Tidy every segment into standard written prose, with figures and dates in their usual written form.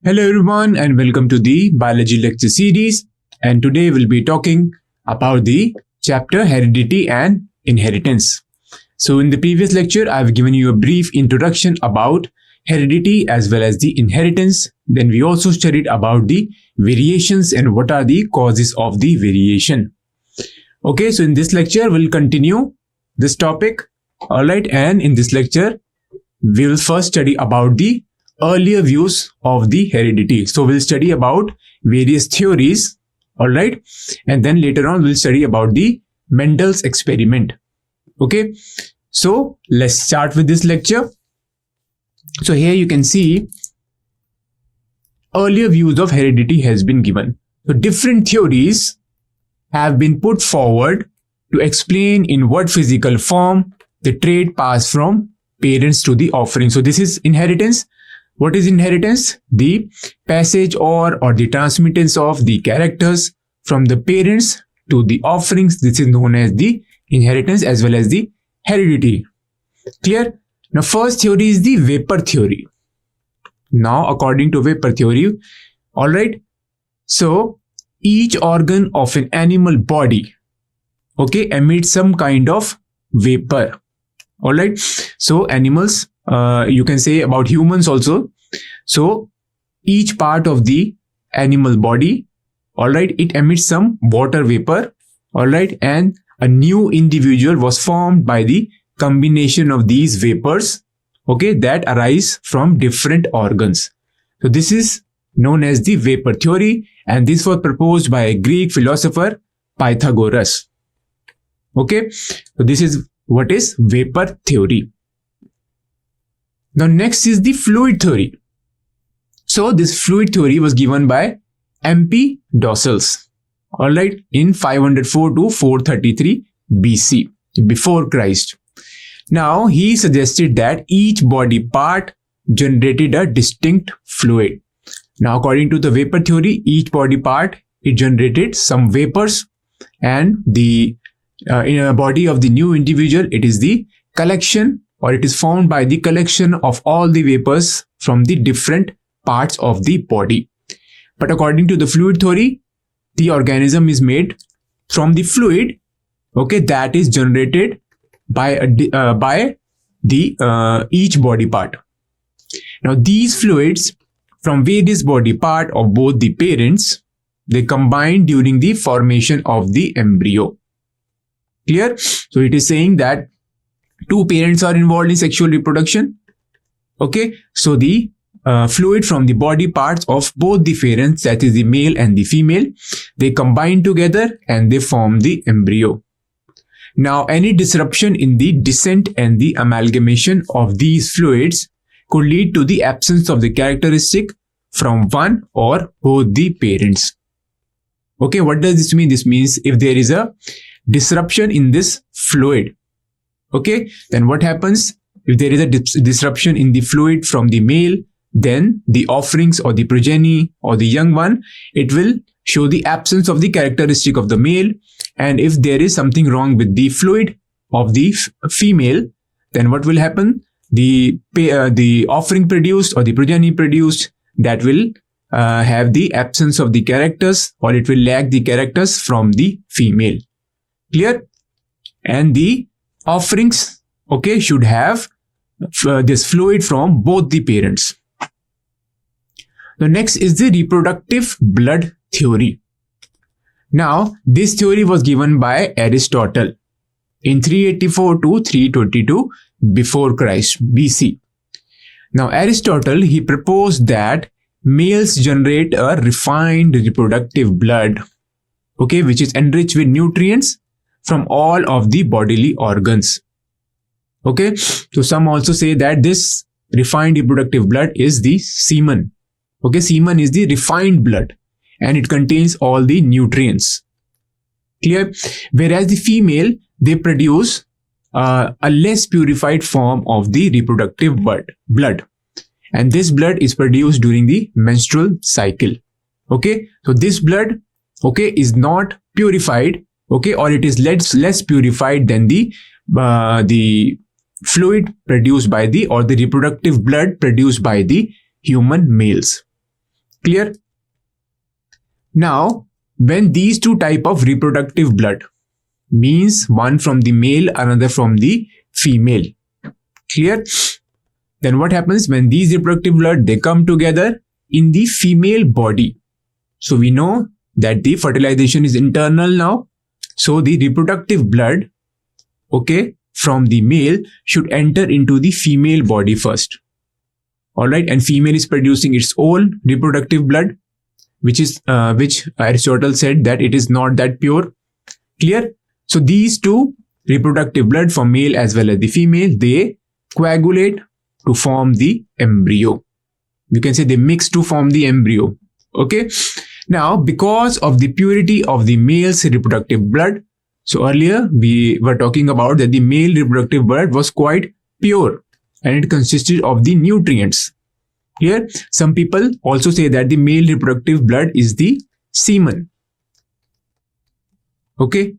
Hello everyone and welcome to the biology lecture series, and today we'll be talking about the chapter Heredity and Inheritance. So in the previous lecture I've given you a brief introduction about heredity as well as the inheritance. Then we also studied about the variations and what are the causes of the variation. Okay, so in this lecture we'll continue this topic. Alright, and in this lecture we will first study about the earlier views of the heredity. So we'll study about various theories, all right, and then later on we'll study about the Mendel's experiment. Okay, so let's start with this lecture. So here you can see earlier views of heredity has been given. So different theories have been put forward to explain in what physical form the trait passed from parents to the offspring. So this is inheritance. What is inheritance? The passage or the transmittance of the characters from the parents to the offsprings. This is known as the inheritance as well as the heredity. Clear? Now first theory is the vapor theory. Now according to vapor theory, alright, so each organ of an animal body, okay, emits some kind of vapor. Alright, so animals, you can say about humans also. So each part of the animal body, alright, it emits some water vapor, alright, and a new individual was formed by the combination of these vapors, okay, that arise from different organs. So this is known as the vapor theory, and this was proposed by a Greek philosopher, Pythagoras. Okay, so this is what is vapor theory. Now next is the fluid theory. So this fluid theory was given by M.P. Dosels, alright, in 504 to 433 BC, before Christ. Now he suggested that each body part generated a distinct fluid. Now according to the vapor theory, each body part, it generated some vapors, and the in a body of the new individual, it is the collection, or it is formed by the collection of all the vapors from the different parts of the body. But according to the fluid theory, the organism is made from the fluid, okay, that is generated by each body part. Now these fluids from various body part of both the parents, they combine during the formation of the embryo. Clear? So it is saying that two parents are involved in sexual reproduction. Okay, so the fluid from the body parts of both the parents, that is the male and the female, they combine together and they form the embryo. Now any disruption in the descent and the amalgamation of these fluids could lead to the absence of the characteristic from one or both the parents. Okay, what does this mean? This means if there is a disruption in this fluid, okay, then what happens? If there is a disruption in the fluid from the male, then the offsprings or the progeny or the young one, it will show the absence of the characteristic of the male. And if there is something wrong with the fluid of the female, then what will happen? The offspring produced or the progeny produced, that will have the absence of the characters, or it will lack the characters from the female. Clear? And the offsprings, okay, should have this fluid from both the parents. The next is the reproductive blood theory. Now this theory was given by Aristotle in 384 to 322 before Christ BC. Now Aristotle, he proposed that males generate a refined reproductive blood, okay, which is enriched with nutrients from all of the bodily organs. Okay, so some also say that this refined reproductive blood is the semen. Okay, semen is the refined blood and it contains all the nutrients. Clear? Whereas the female, they produce a less purified form of the reproductive blood, and this blood is produced during the menstrual cycle. Okay, so this blood, okay, is not purified, okay, or it is less purified than the fluid produced by the, or the reproductive blood produced by the human males. Clear? Now, when these two type of reproductive blood, means one from the male, another from the female, clear? Then what happens when these reproductive blood, they come together in the female body? So we know that the fertilization is internal now. So the reproductive blood, okay, from the male should enter into the female body first. Alright, and female is producing its own reproductive blood, which Aristotle said that it is not that pure. Clear? So these two reproductive blood from male as well as the female, they coagulate to form the embryo. You can say they mix to form the embryo. Okay. Now, because of the purity of the male's reproductive blood, so earlier we were talking about that the male reproductive blood was quite pure and it consisted of the nutrients. Here, some people also say that the male reproductive blood is the semen. Okay.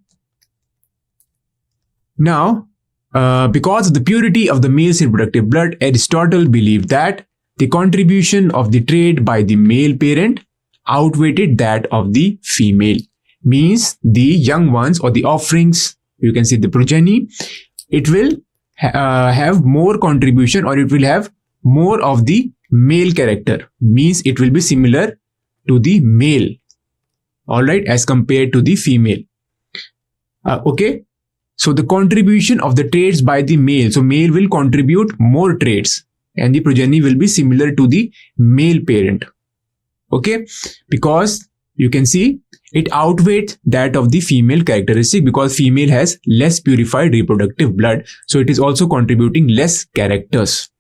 Now, because of the purity of the male's reproductive blood, Aristotle believed that the contribution of the trait by the male parent outweighed that of the female. Means the young ones or the offerings, you can say the progeny, it will have more contribution, or it will have more of the male character. Means it will be similar to the male, alright, as compared to the female. Okay. So the contribution of the traits by the male, so male will contribute more traits and the progeny will be similar to the male parent. Okay, because you can see it outweighs that of the female characteristic, because female has less purified reproductive blood. So it is also contributing less characters.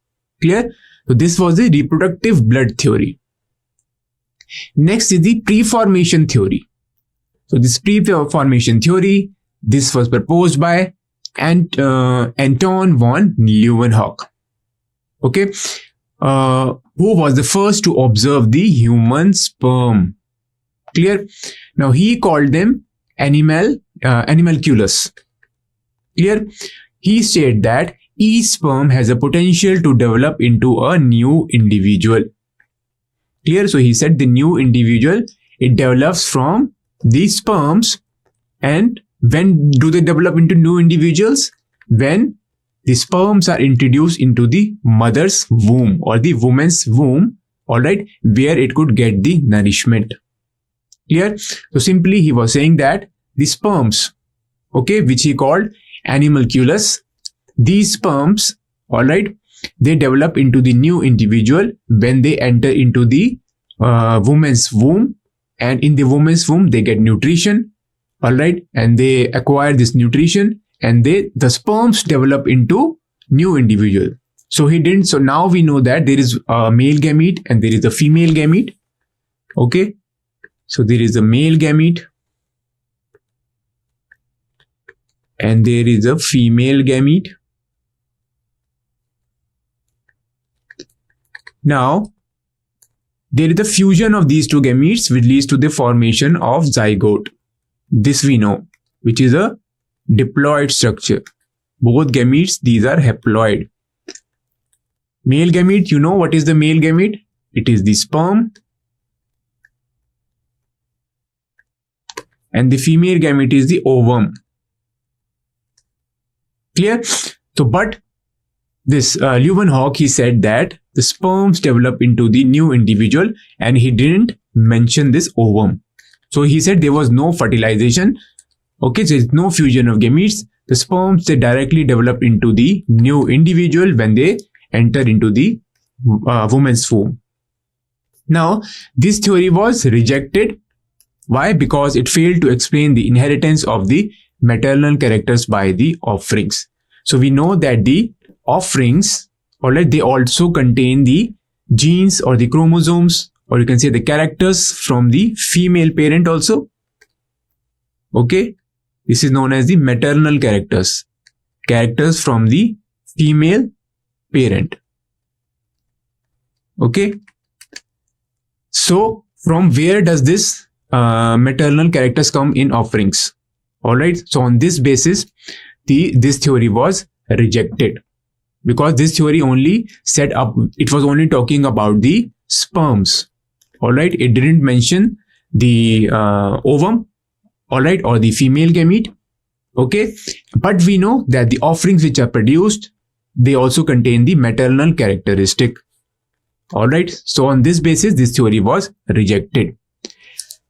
Clear? So this was the reproductive blood theory. Next is the preformation theory. So this preformation theory, this was proposed by Anton von Leeuwenhoek. Okay, who was the first to observe the human sperm. Clear? Now he called them animalcules. Clear? He said that each sperm has a potential to develop into a new individual. Clear? So he said the new individual, it develops from these sperms. And when do they develop into new individuals? When the sperms are introduced into the mother's womb or the woman's womb, alright, where it could get the nourishment. Clear? So simply he was saying that the sperms, okay, which he called animalcules, these sperms, alright, they develop into the new individual when they enter into the woman's womb, and in the woman's womb they get nutrition, alright, and they acquire this nutrition, and the sperms develop into new individual. So now we know that there is a male gamete and there is a female gamete. Okay, so there is a male gamete and there is a female gamete. Now there is the fusion of these two gametes which leads to the formation of zygote. This we know, which is a diploid structure. Both gametes, these are haploid. Male gamete, you know what is the male gamete? It is the sperm. And the female gamete is the ovum. Clear? So, but this Leeuwenhoek, he said that the sperms develop into the new individual, and he didn't mention this ovum. So he said there was no fertilization. Okay, so there's no fusion of gametes. The sperms, they directly develop into the new individual when they enter into the woman's womb. Now, this theory was rejected. Why? Because it failed to explain the inheritance of the maternal characters by the offerings. So we know that the offerings, alright, they also contain the genes or the chromosomes, or you can say the characters from the female parent also. Okay, this is known as the maternal characters. Characters from the female parent. Okay, so from where does this maternal characters come in offerings? Alright, so on this basis, this theory was rejected, because this theory only set up, it was only talking about the sperms. All right, it didn't mention the ovum, all right, or the female gamete. Okay, but we know that the offerings which are produced, they also contain the maternal characteristic. All right, so on this basis, this theory was rejected.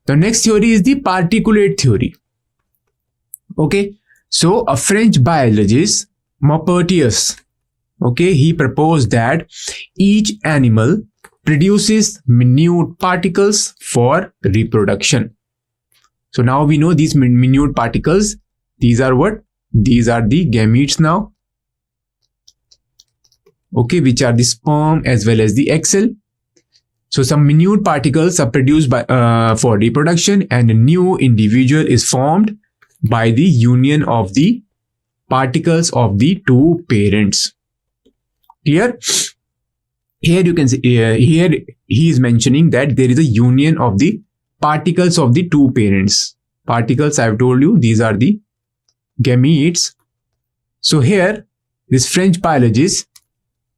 The next theory is the particulate theory. Okay, so a French biologist, Maupertuis, okay, he proposed that each animal produces minute particles for reproduction. So now we know these minute particles, these are what? These are the gametes now. Okay, which are the sperm as well as the egg cell. So some minute particles are produced by for reproduction, and a new individual is formed by the union of the particles of the two parents. Clear? Here you can see, here he is mentioning that there is a union of the particles of the two parents. Particles, I have told you, these are the gametes. So here, this French biologist,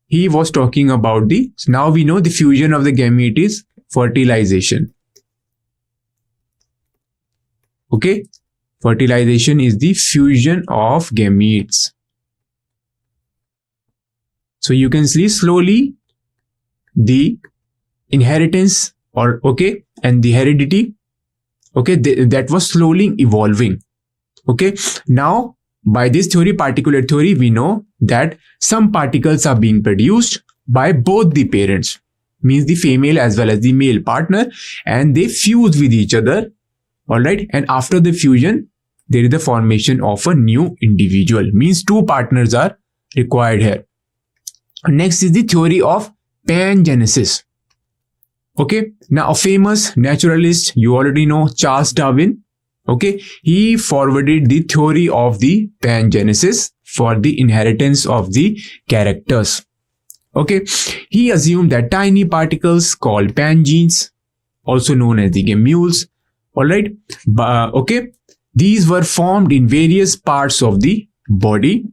he was talking about the, so now we know the fusion of the gamete is fertilization. Okay, fertilization is the fusion of gametes. So you can see slowly the inheritance, or okay, and the heredity, okay, that was slowly evolving. Okay, now by this theory, particulate theory, we know that some particles are being produced by both the parents, means the female as well as the male partner, and they fuse with each other. All right, and after the fusion, there is the formation of a new individual, means two partners are required here. Next is the theory of pangenesis. Okay, now a famous naturalist, you already know, Charles Darwin. Okay, he forwarded the theory of the pangenesis for the inheritance of the characters. Okay, he assumed that tiny particles called pangenes, also known as the gamules, all right, okay, these were formed in various parts of the body,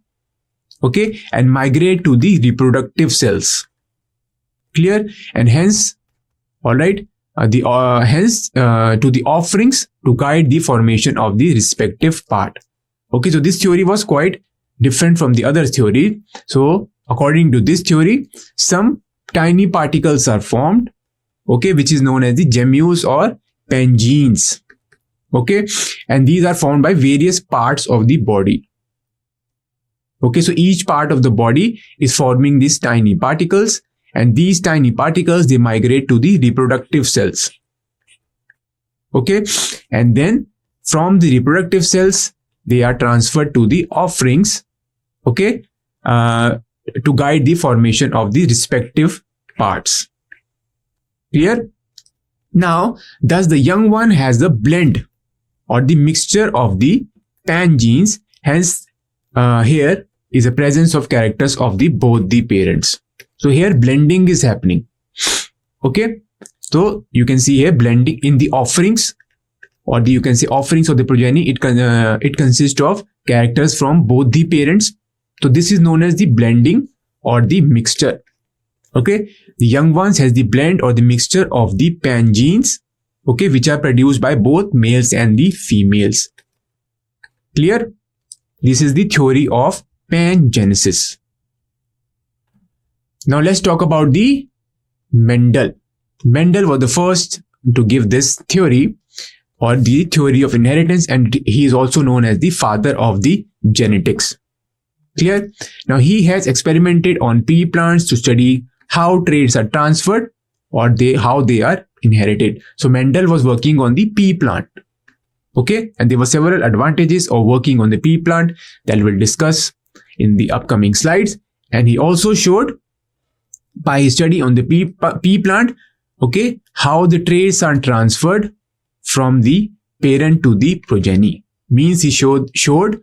okay, and migrate to the reproductive cells. Clear? And hence, all right, hence to the offerings to guide the formation of the respective part. Okay, so this theory was quite different from the other theory. So according to this theory, some tiny particles are formed, okay, which is known as the gamules or pangenes. Okay, and these are formed by various parts of the body. Okay, so each part of the body is forming these tiny particles, and these tiny particles, they migrate to the reproductive cells. Okay, and then from the reproductive cells, they are transferred to the offerings, okay, to guide the formation of the respective parts. Clear? Now, thus the young one has the blend or the mixture of the pangenes. Hence, here is a presence of characters of the both the parents. So here blending is happening. Okay, so you can see here blending in the offerings, or you can say offerings of the progeny. It consists of characters from both the parents. So this is known as the blending or the mixture. Okay, the young ones has the blend or the mixture of the pangenes, okay, which are produced by both males and the females. Clear? This is the theory of pangenesis. Now let's talk about the Mendel. Mendel was the first to give this theory or the theory of inheritance, and he is also known as the father of the genetics. Clear? Now he has experimented on pea plants to study how traits are transferred or how they are inherited. So Mendel was working on the pea plant. Okay, and there were several advantages of working on the pea plant that we'll discuss in the upcoming slides. And he also showed by his study on the pea plant, okay, how the traits are transferred from the parent to the progeny. Means he showed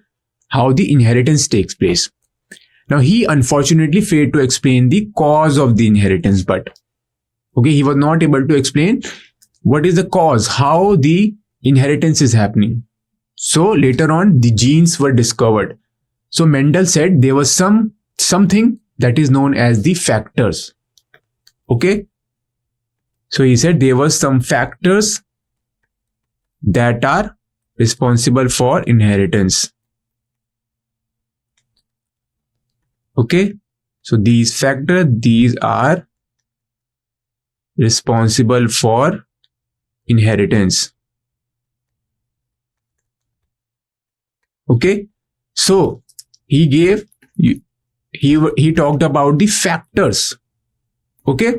how the inheritance takes place. Now he unfortunately failed to explain the cause of the inheritance, but okay, he was not able to explain what is the cause, how the inheritance is happening. So later on, the genes were discovered. So Mendel said there was something that is known as the factors. Okay, So he said there were some factors that are responsible for inheritance. Okay, so these factors, these are responsible for inheritance. Okay, so he talked about the factors. Okay,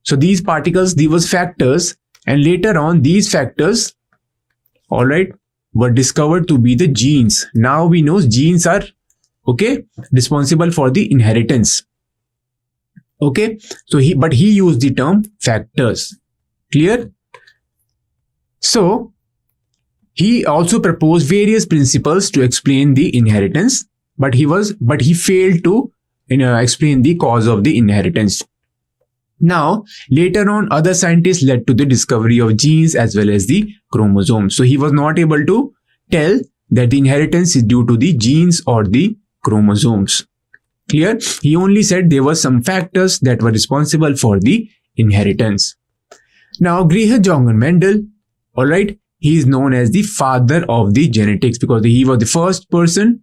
so these particles, these were factors, and later on these factors, all right, were discovered to be the genes. Now we know genes are, okay, responsible for the inheritance. Okay, so he used the term factors. Clear? So he also proposed various principles to explain the inheritance, but he failed to explain the cause of the inheritance. Now, later on, other scientists led to the discovery of genes as well as the chromosomes. So he was not able to tell that the inheritance is due to the genes or the chromosomes. Clear? He only said there were some factors that were responsible for the inheritance. Now, Georg Mendel, all right, he is known as the father of the genetics because he was the first person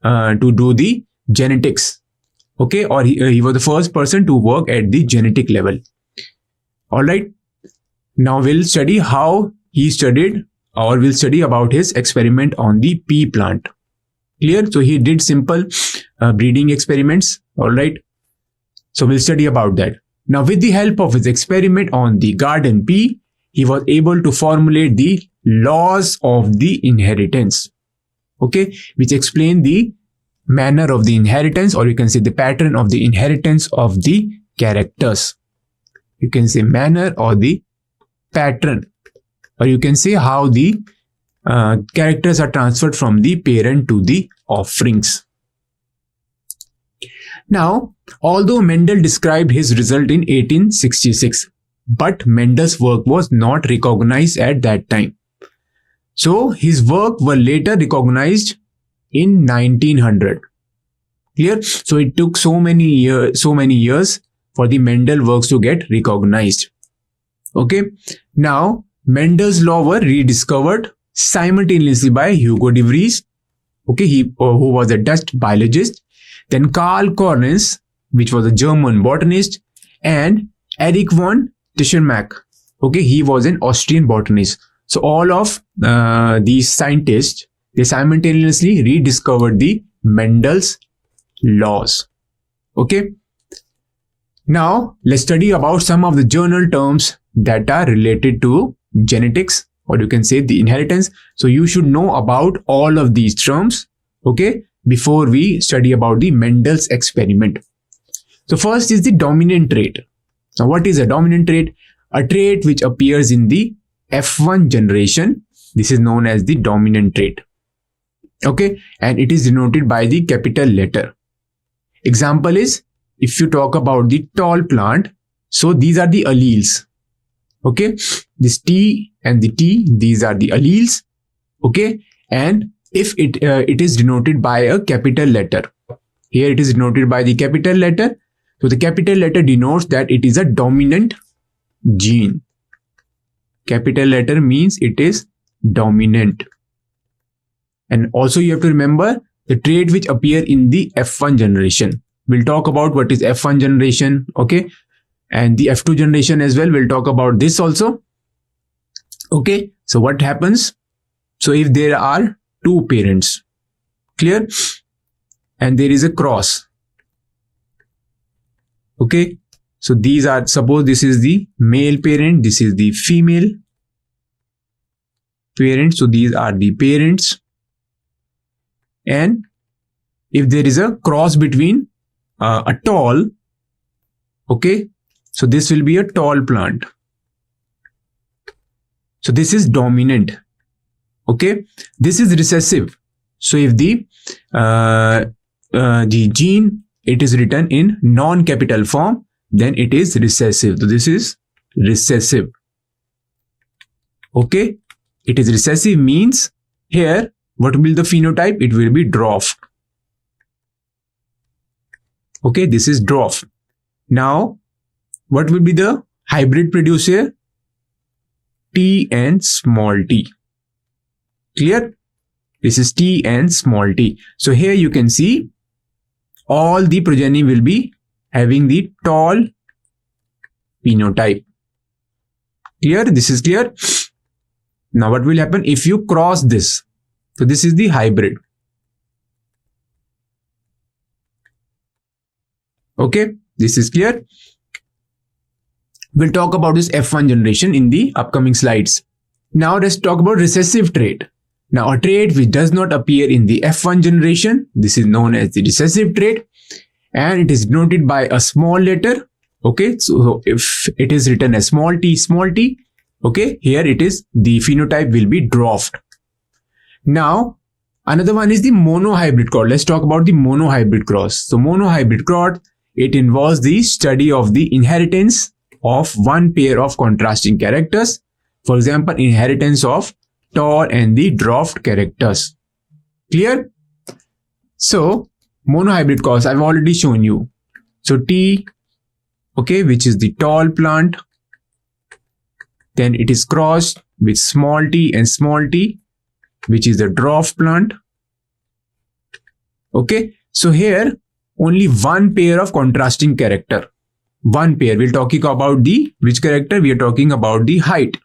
to do the genetics. Okay, or he was the first person to work at the genetic level. All right. Now we'll study how he studied, or we'll study about his experiment on the pea plant. Clear? So he did simple breeding experiments. All right. So we'll study about that. Now with the help of his experiment on the garden pea, he was able to formulate the laws of the inheritance. Okay, which explain the manner of the inheritance, or you can say the pattern of the inheritance of the characters. You can say manner or the pattern, or you can say how the characters are transferred from the parent to the offsprings. Now, although Mendel described his result in 1866, but Mendel's work was not recognized at that time. So his work were later recognized in 1900. Clear? So it took so many years for the Mendel works to get recognized. Okay. Now Mendel's law were rediscovered simultaneously by Hugo de Vries, okay, who was a Dutch biologist, then Karl Cornens, which was a German botanist, and Erich von Tischenmack, okay, he was an Austrian botanist. So all of these scientists, they simultaneously rediscovered the Mendel's laws. Okay. Now let's study about some of the journal terms that are related to genetics, or you can say the inheritance. So you should know about all of these terms, okay, before we study about the Mendel's experiment. So first is the dominant trait. Now what is a dominant trait? A trait which appears in the F1 generation. This is known as the dominant trait. Okay, and it is denoted by the capital letter. Example is, if you talk about the tall plant, so these are the alleles. Okay, this T and the T, these are the alleles. Okay, and if it is denoted by a capital letter, here it is denoted by the capital letter. So the capital letter denotes that it is a dominant gene. Capital letter means it is dominant. And also you have to remember the trait which appear in the F1 generation. We'll talk about what is F1 generation, okay, and the F2 generation as well. We'll talk about this also. Okay, so what happens? So if there are two parents, clear, and there is a cross, okay, so these are, suppose this is the male parent, this is the female parent, so these are the parents. And if there is a cross between a tall, okay, so this will be a tall plant. So this is dominant. Okay, this is recessive. So if the gene, it is written in non-capital form, then it is recessive. So this is recessive. Okay, it is recessive means here what will be the phenotype? It will be dwarf. Okay, this is dwarf. Now what will be the hybrid produce here T and small t. Clear? This is T and small t. So here you can see all the progeny will be having the tall phenotype. Clear? This is clear. Now what will happen if you cross this? So this is the hybrid. Okay, this is clear. We'll talk about this F1 generation in the upcoming slides. Now let's talk about recessive trait. Now a trait which does not appear in the F1 generation, this is known as the recessive trait, and it is denoted by a small letter. Okay, so if it is written as small t, okay, here it is, the phenotype will be dwarfed. Now another one is the monohybrid cross. Let's talk about the monohybrid cross. So monohybrid cross, it involves the study of the inheritance of one pair of contrasting characters. For example, inheritance of tall and the dwarfed characters. Clear? So monohybrid cross I've already shown you. So T, okay, which is the tall plant, then it is crossed with small t and small t, which is the dwarf plant. Okay, so here only one pair of contrasting character. One pair. We're talking about the which character? We are talking about the height.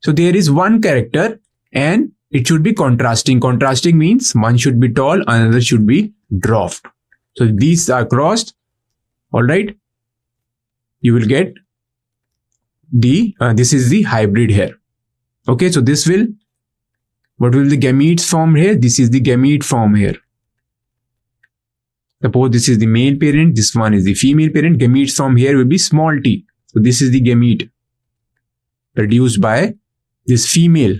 So there is one character and it should be contrasting. Contrasting means one should be tall, another should be dwarfed. So these are crossed. All right. You will get the this is the hybrid here. Okay, so this will, what will the gametes form here? This is the gamete form here. Suppose this is the male parent, this one is the female parent. Gametes from here will be small t. So this is the gamete produced by this female.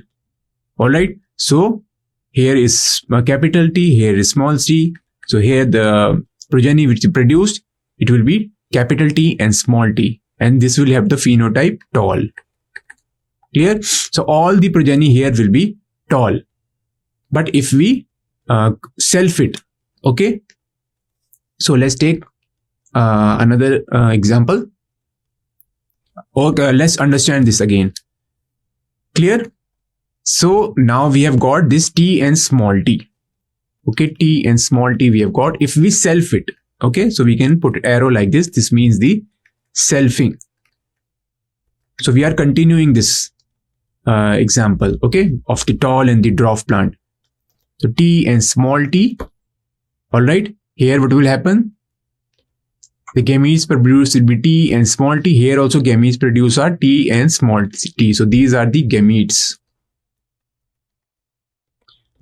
Alright. So here is capital T, here is small t. So here the progeny which is produced, it will be capital T and small t. And this will have the phenotype tall. Clear? So all the progeny here will be tall. But if we self it, okay. So let's take another example. Okay, let's understand this again. Clear? So now we have got this T and small t. Okay, T and small t we have got. If we self it, okay, so we can put arrow like this. This means the selfing. So we are continuing this example, okay, of the tall and the dwarf plant. So T and small t. All right. Here what will happen? The gametes produced will be T and small t. Here also gametes produced are T and small t. So these are the gametes.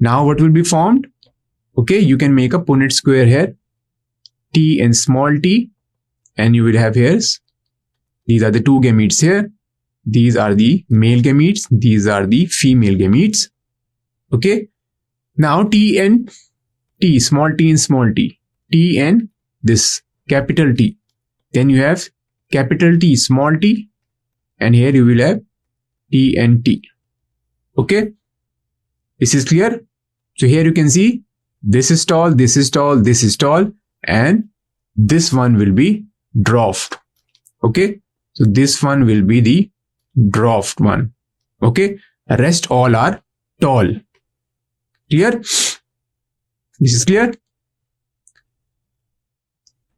Now what will be formed? Okay, you can make a Punnett square here. T and small t. And you will have here, these are the two gametes here. These are the male gametes. These are the female gametes. Okay. Now T and T, small t and small t. T and this capital T. Then you have capital T, small t. And here you will have T and T. Okay. This is clear. So here you can see this is tall, this is tall, this is tall. And this one will be dwarfed. Okay. So this one will be the dwarfed one. Okay. Rest all are tall. Clear? This is clear.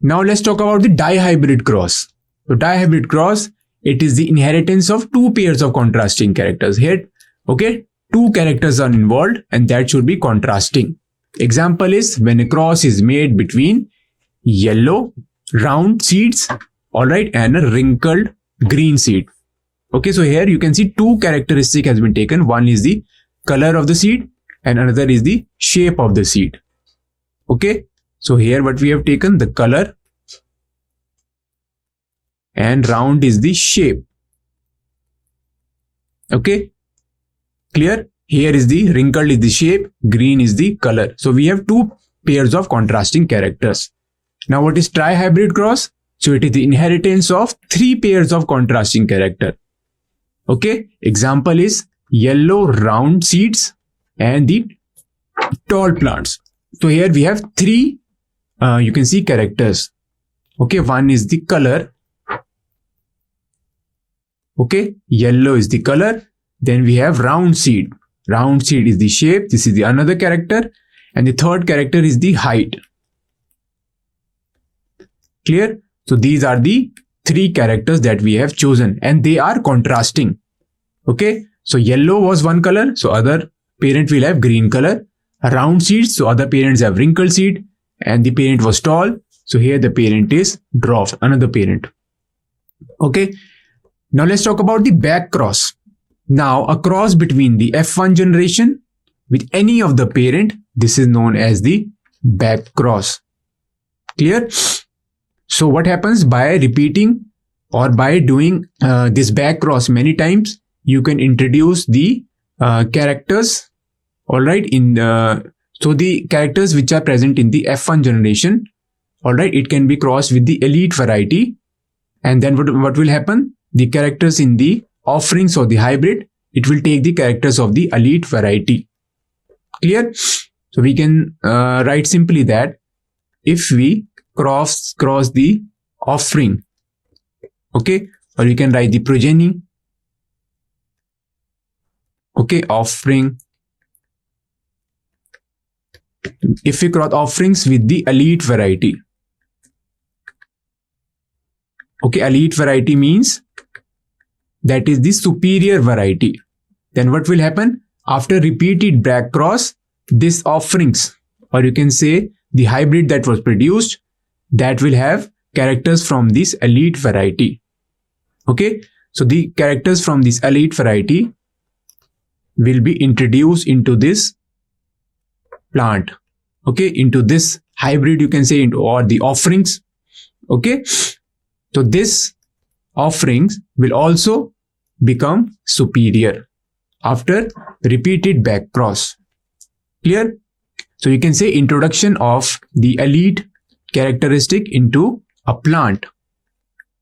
Now let's talk about the dihybrid cross. So dihybrid cross, it is the inheritance of two pairs of contrasting characters. Here, okay, two characters are involved and that should be contrasting. Example is when a cross is made between yellow round seeds, alright, and a wrinkled green seed. Okay, so here you can see two characteristic has been taken. One is the color of the seed and another is the shape of the seed. Okay. So here what we have taken, the color, and round is the shape. Okay. Clear? Here is the wrinkled is the shape, green is the color. So we have two pairs of contrasting characters. Now what is trihybrid cross? So it is the inheritance of three pairs of contrasting character. Okay. Example is yellow round seeds and the tall plants. So here we have three you can see characters. Okay, one is the color, Okay, yellow is the color. Then we have round seed. Round seed is the shape. This is the another character. And the third character is the height. Clear? So these are the three characters that we have chosen and they are contrasting. Okay, so yellow was one color, so other parent will have green color. Round seeds, so other parents have wrinkled seed, and the parent was tall, so here the parent is dwarf, another parent. Okay, now let's talk about the back cross. Now a cross between the F1 generation with any of the parent, this is known as the back cross. Clear? So what happens by repeating or by doing this back cross many times, you can introduce the characters, all right, so the characters which are present in the F1 generation, all right, it can be crossed with the elite variety. And then what will happen? The characters in the offerings or the hybrid, it will take the characters of the elite variety. Clear? So we can write simply that if we cross the offering, okay, or you can write the progeny, okay, offering. If we cross offerings with the elite variety, okay, elite variety means that is the superior variety. Then what will happen? After repeated back cross, this offerings, or you can say the hybrid that was produced, that will have characters from this elite variety. Okay, so the characters from this elite variety will be introduced into this plant, okay, into this hybrid, you can say, into or the offerings. Okay, so this offerings will also become superior after repeated back cross. Clear? So you can say introduction of the elite characteristic into a plant,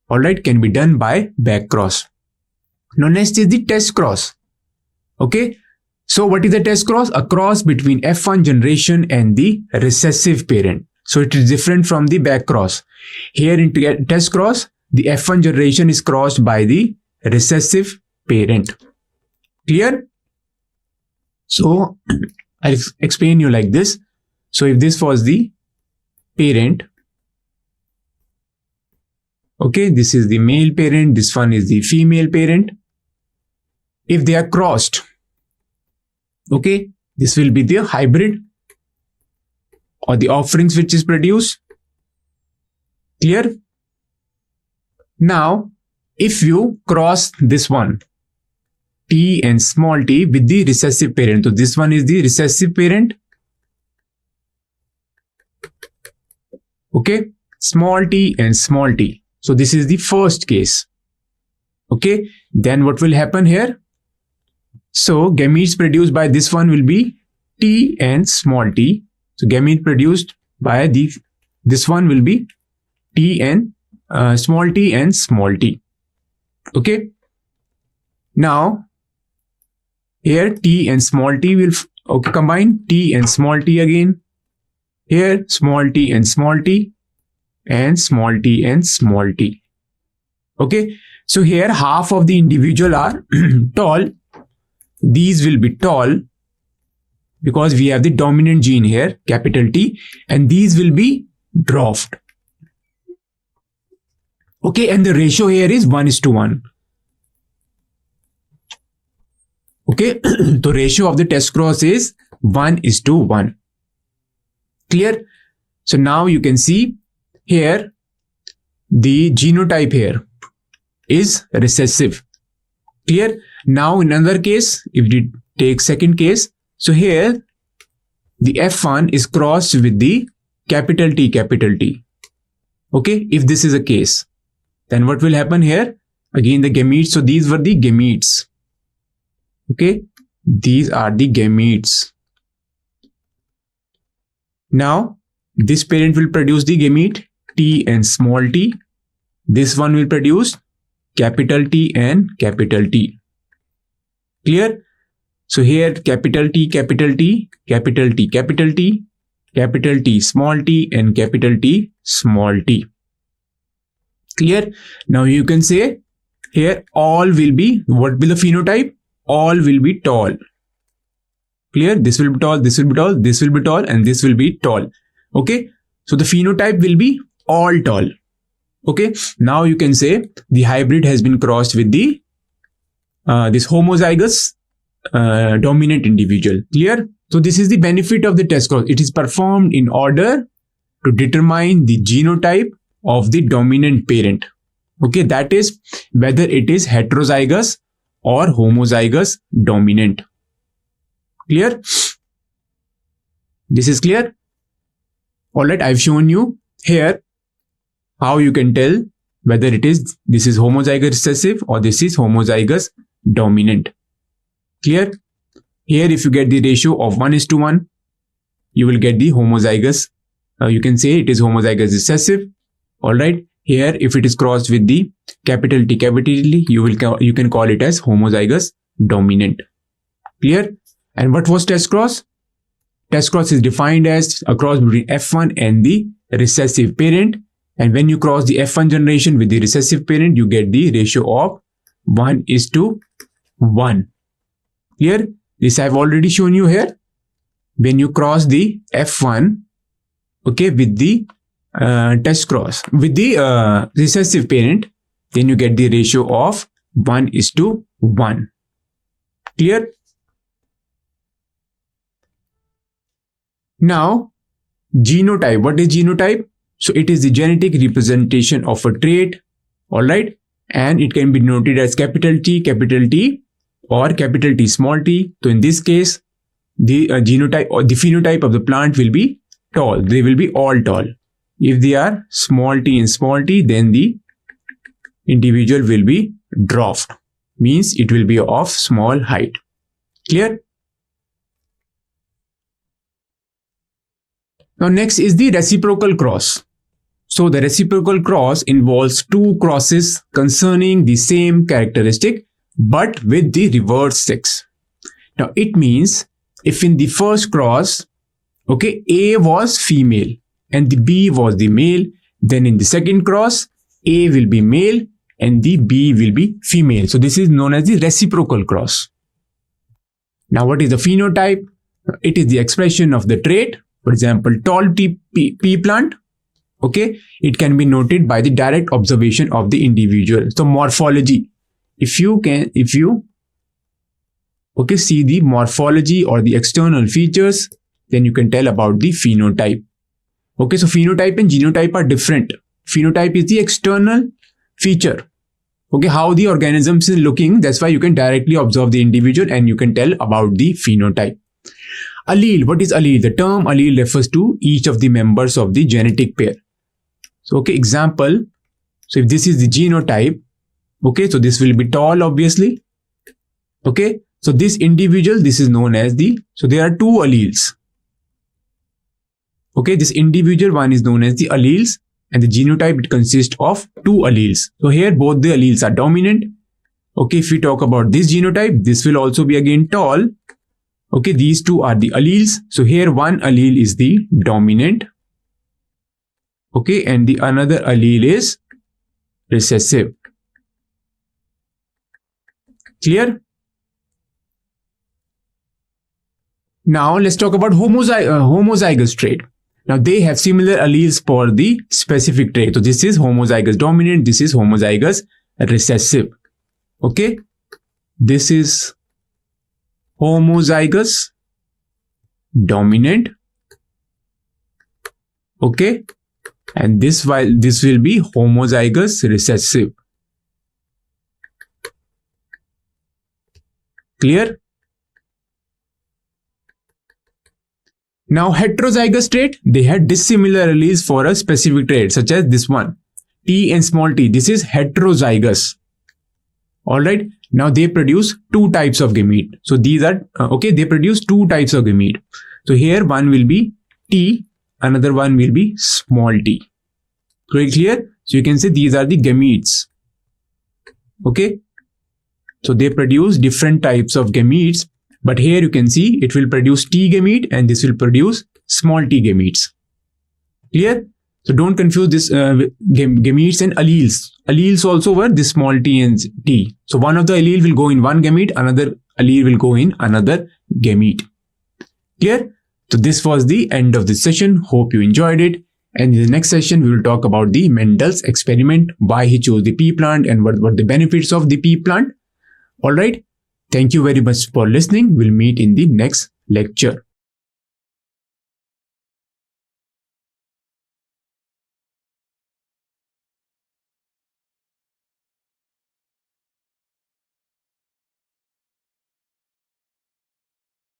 all right, can be done by back cross. Now next is the test cross. Okay, so what is the test cross? A cross between F1 generation and the recessive parent. So it is different from the back cross. Here in test cross, the F1 generation is crossed by the recessive parent. Clear? So I'll explain you like this. So if this was the parent, okay, this is the male parent, this one is the female parent. If they are crossed, okay, this will be the hybrid or the offerings which is produced. Clear? Now, if you cross this one, T and small t, with the recessive parent, so this one is the recessive parent. Okay, small t and small t. So this is the first case. Okay, then what will happen here? So gametes produced by this one will be T and small t. So gamete produced by this one will be T and small t and small t. Okay. Now here T and small t will combine T and small t again. Here small t and small t and small t and small t. Okay. So here half of the individual are tall. These will be tall because we have the dominant gene here, capital T, and these will be dwarfed. Okay, and the ratio here is 1:1. Okay, the ratio of the test cross is 1:1. Clear? So now you can see here the genotype here is recessive. Clear? Now in another case, if we take second case, so here the F1 is crossed with the capital T, capital T. Okay, if this is a case, then what will happen here? Again the gametes, so these were the gametes. Okay, these are the gametes. Now this parent will produce the gamete T and small t. This one will produce capital T and capital T. Clear? So here capital T, capital T, capital T, capital T, capital T, small t and capital T, small t. Clear? Now you can say Here all will be, what will the phenotype? All will be tall. Clear? This will be tall, this will be tall, this will be tall, and this will be tall. Okay. So the phenotype will be all tall. Okay. Now you can say the hybrid has been crossed with the this homozygous dominant individual. Clear? So this is the benefit of the test cross. It is performed in order to determine the genotype of the dominant parent. Okay, that is whether it is heterozygous or homozygous dominant. Clear? This is clear? Alright, I've shown you here how you can tell whether this is homozygous recessive or this is homozygous dominant. Clear? Here if you get the ratio of 1:1, you will get the homozygous. You can say it is homozygous recessive. Alright. Here if it is crossed with the capital T, you can call it as homozygous dominant. Clear? And what was test cross? Test cross is defined as a cross between F1 and the recessive parent. And when you cross the F1 generation with the recessive parent, you get the ratio of 1:1. Clear? This I have already shown you here. When you cross the F1, okay, with the test cross, with the recessive parent, then you get the ratio of 1:1. Clear? Now, genotype. What is genotype? So it is the genetic representation of a trait, alright, and it can be denoted as capital T or capital T small t. So in this case, the genotype or the phenotype of the plant will be tall. They will be all tall. If they are small t and small t, then the individual will be dwarfed. Means it will be of small height. Clear? Now next is the reciprocal cross. So the reciprocal cross involves two crosses concerning the same characteristic but with the reverse sex. Now it means if in the first cross, okay, A was female and the B was the male, then in the second cross, A will be male and the B will be female. So this is known as the reciprocal cross. Now what is the phenotype? It is the expression of the trait. For example, tall pea plant. Okay, it can be noted by the direct observation of the individual. So morphology. If you okay, see the morphology or the external features, then you can tell about the phenotype. Okay, so phenotype and genotype are different. Phenotype is the external feature. Okay, how the organism is looking. That's why you can directly observe the individual and you can tell about the phenotype. Allele. What is allele? The term allele refers to each of the members of the genetic pair. So, okay, example. So, if this is the genotype, okay, so this will be tall, obviously. Okay, so this individual, this is known as so there are two alleles. Okay, this individual one is known as the alleles and the genotype, it consists of two alleles. So, here both the alleles are dominant. Okay, if we talk about this genotype, this will also be again tall. Okay, these two are the alleles. So here one allele is the dominant. Okay, and the another allele is recessive. Clear? Now let's talk about homozygous trait. Now they have similar alleles for the specific trait. So this is homozygous dominant. This is homozygous recessive. Okay, this is homozygous dominant. Okay, and this will be homozygous recessive. Clear? Now heterozygous trait, they had dissimilar alleles for a specific trait such as this one, T and small t. This is heterozygous. Alright, now they produce two types of gamete. So these are, okay, they produce two types of gamete. So here one will be T, another one will be small t. Very clear? So you can say these are the gametes. Okay, so they produce different types of gametes. But here you can see it will produce T gamete and this will produce small t gametes. Clear? So don't confuse this gametes and alleles. Alleles also were this small t and t. So one of the allele will go in one gamete, another allele will go in another gamete. Clear? So this was the end of this session. Hope you enjoyed it. And in the next session, we will talk about the Mendel's experiment, why he chose the pea plant and what the benefits of the pea plant. Alright. Thank you very much for listening. We'll meet in the next lecture.